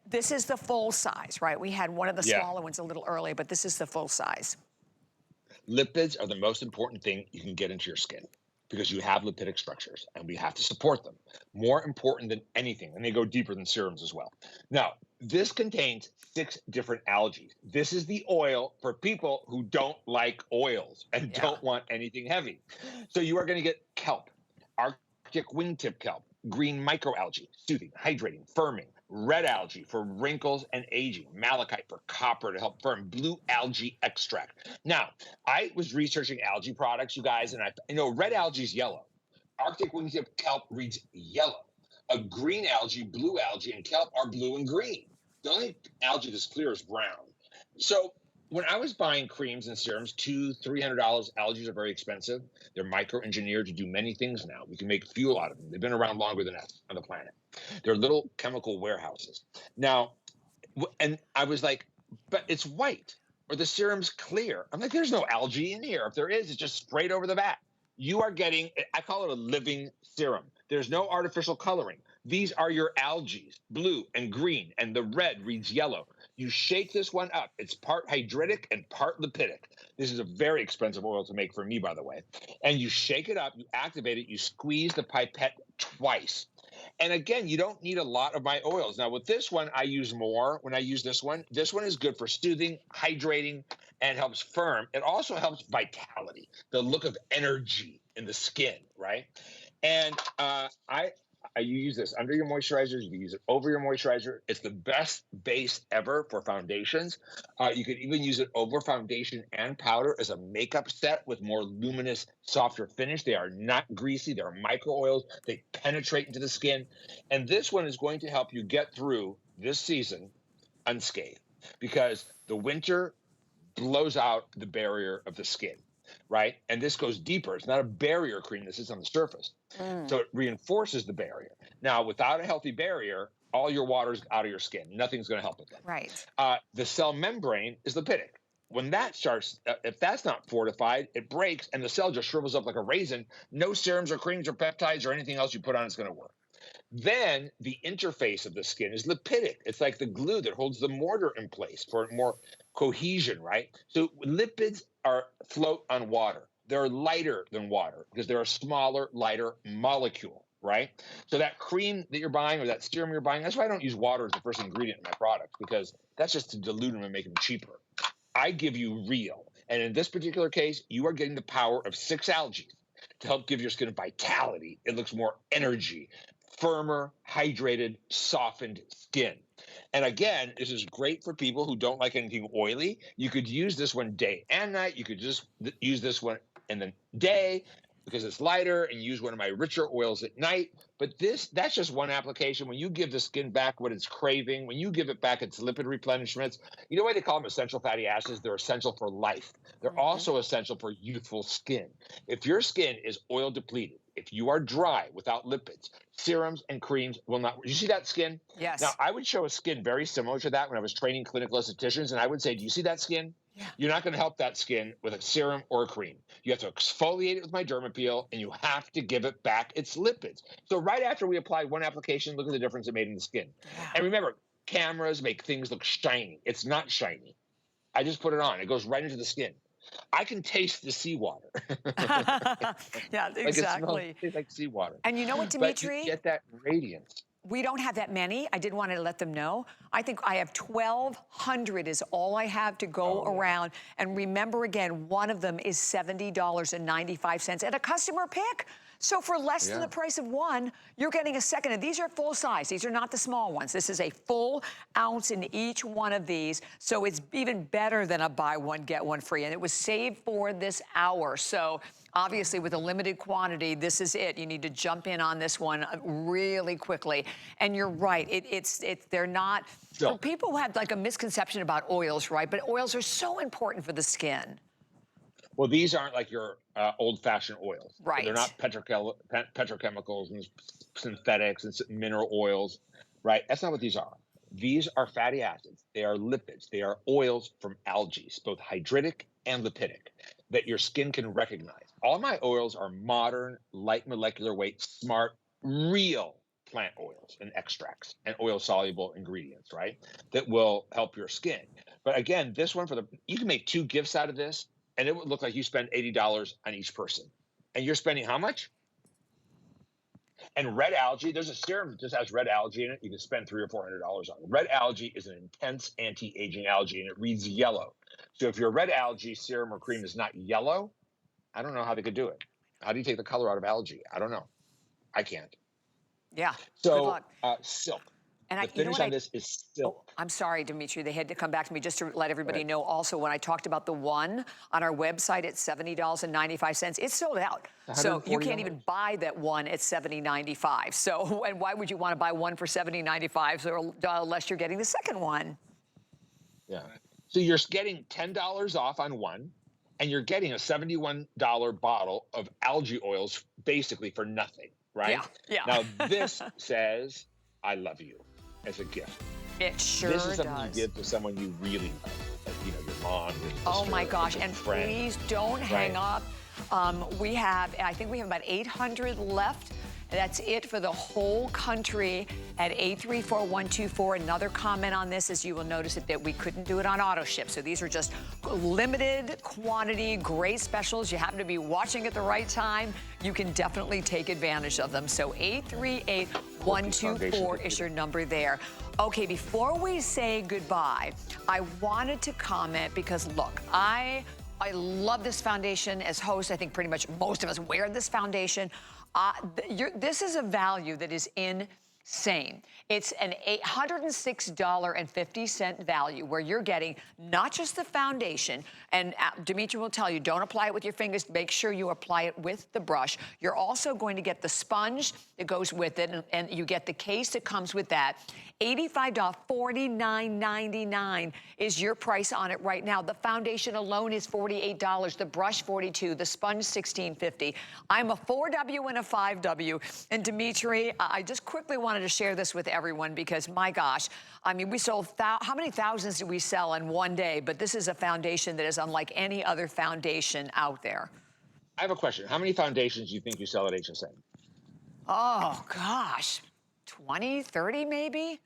this is the full size, right? We had one of the Yeah. smaller ones a little earlier, but this is the full size. Lipids are the most important thing you can get into your skin because you have lipidic structures and we have to support them. More important than anything, and they go deeper than serums as well. Now, this contains 6 different algae. This is the oil for people who don't like oils and Yeah. don't want anything heavy. So you are going to get kelp, Arctic wingtip kelp, green microalgae, soothing, hydrating, firming, red algae for wrinkles and aging, malachite for copper to help firm, blue algae extract. Now, I was researching algae products, you guys, and I know red algae is yellow. Arctic wingtip kelp reads yellow. A green algae, blue algae, and kelp are blue and green. The only algae that's clear is brown. So when I was buying creams and serums, $200-300, algae are very expensive. They're micro-engineered to do many things now. We can make fuel out of them. They've been around longer than us on the planet. They're little chemical warehouses. Now, and I was like, but it's white or the serum's clear. I'm like, there's no algae in here. If there is, it's just sprayed over the back. You are getting, I call it a living serum. There's no artificial coloring. These are your algae, blue and green, and the red reads yellow. You shake this one up. It's part hydritic and part lipidic. This is a very expensive oil to make for me, by the way. And you shake it up, you activate it, you squeeze the pipette twice. And again, you don't need a lot of my oils. Now, with this one, I use more when I use this one. This one is good for soothing, hydrating, and helps firm. It also helps vitality, the look of energy in the skin, right? And you use this under your moisturizers. You can use it over your moisturizer. It's the best base ever for foundations. You could even use it over foundation and powder as a makeup set with more luminous, softer finish. They are not greasy. They're micro oils. They penetrate into the skin. And this one is going to help you get through this season unscathed because the winter blows out the barrier of the skin, right? And this goes deeper. It's not a barrier cream. This is on the surface. So it reinforces the barrier. Now, without a healthy barrier, all your water's out of your skin. Nothing's going to help with that. Right. The cell membrane is lipidic. When that starts, if that's not fortified, it breaks and the cell just shrivels up like a raisin. No serums or creams or peptides or anything else you put on is going to work. Then the interface of the skin is lipidic. It's like the glue that holds the mortar in place for more cohesion, right? So lipids float on water. They're lighter than water because they're a smaller, lighter molecule, right? So that cream that you're buying or that serum you're buying, that's why I don't use water as the first ingredient in my products because that's just to dilute them and make them cheaper. I give you real. And in this particular case, you are getting the power of 6 algae to help give your skin vitality. It looks more energy, firmer, hydrated, softened skin. And again, this is great for people who don't like anything oily. You could use this one day and night. You could just use this one in the day because it's lighter and use one of my richer oils at night. But that's just one application. When you give the skin back what it's craving, when you give it back its lipid replenishments, you know why they call them essential fatty acids? They're essential for life. They're also essential for youthful skin. If your skin is oil depleted, if you are dry without lipids, serums and creams will not. You see that skin? Yes. Now, I would show a skin very similar to that when I was training clinical estheticians, and I would say, do you see that skin? Yeah. You're not going to help that skin with a serum or a cream. You have to exfoliate it with my Dermapeel, and you have to give it back its lipids. So right after we apply one application, look at the difference it made in the skin. Yeah. And remember, cameras make things look shiny. It's not shiny. I just put it on. It goes right into the skin. I can taste the seawater. Yeah, exactly. It tastes like seawater. And you know what, But you Dimitri? get that radiance. We don't have that many. I did want to let them know. I think I have 1,200 is all I have to go around. And remember again, one of them is $70.95 at a customer pick. So for less than the price of one, you're getting a second. And these are full size. These are not the small ones. This is a full ounce in each one of these. So it's even better than a buy one, get one free. And it was saved for this hour. So obviously with a limited quantity, this is it. You need to jump in on this one really quickly. And you're right, they're not, for people who have like a misconception about oils, right? But oils are so important for the skin. Well, these aren't like your old-fashioned oils. Right. They're not petrochemicals and synthetics and mineral oils, right? That's not what these are. These are fatty acids. They are lipids. They are oils from algae, both hydritic and lipidic, that your skin can recognize. All my oils are modern, light molecular weight, smart, real plant oils and extracts and oil-soluble ingredients, right? That will help your skin. But again, this one you can make 2 gifts out of this, and it would look like you spend $80 on each person. And you're spending how much? And red algae, there's a serum that just has red algae in it. You can spend $300 or $400 on it. Red algae is an intense anti-aging algae, and it reads yellow. So if your red algae serum or cream is not yellow, I don't know how they could do it. How do you take the color out of algae? I don't know. I can't. Yeah. Good So luck. silk. And The finish on this is silk. I'm sorry, Dimitri, they had to come back to me just to let everybody know also when I talked about the one on our website at $70.95, it's sold out. So you can't even buy that one at $70.95. So, and why would you want to buy one for $70.95 so, unless you're getting the second one? Yeah. So you're getting $10 off on one, and you're getting a $71 bottle of algae oils basically for nothing, right? Yeah. Now this says, I love you as a gift. It sure does. This is something does. You give to someone you really love, like, you know, your mom, your sister, Oh my gosh, and friend. please don't hang up. I think we have about 800 left. That's it for the whole country at 834-124. Another comment on this is you will notice that we couldn't do it on auto ship. So these are just limited quantity, great specials. You happen to be watching at the right time, you can definitely take advantage of them. So 838-124 is your number there. Okay, before we say goodbye, I wanted to comment because look, I love this foundation. As host, I think pretty much most of us wear this foundation. This is a value that is insane. It's an $106.50 value where you're getting not just the foundation, and Dimitri will tell you, don't apply it with your fingers, make sure you apply it with the brush. You're also going to get the sponge that goes with it, and you get the case that comes with that. $85, $49.99 is your price on it right now. The foundation alone is $48, the brush $42, the sponge $16.50. I'm a 4W and a 5W. And Dimitri, I just quickly wanted to share this with everyone because my gosh, I mean, we sold, how many thousands did we sell in one day? But this is a foundation that is unlike any other foundation out there. I have a question. How many foundations do you think you sell at HSN? Oh gosh, 20, 30 maybe?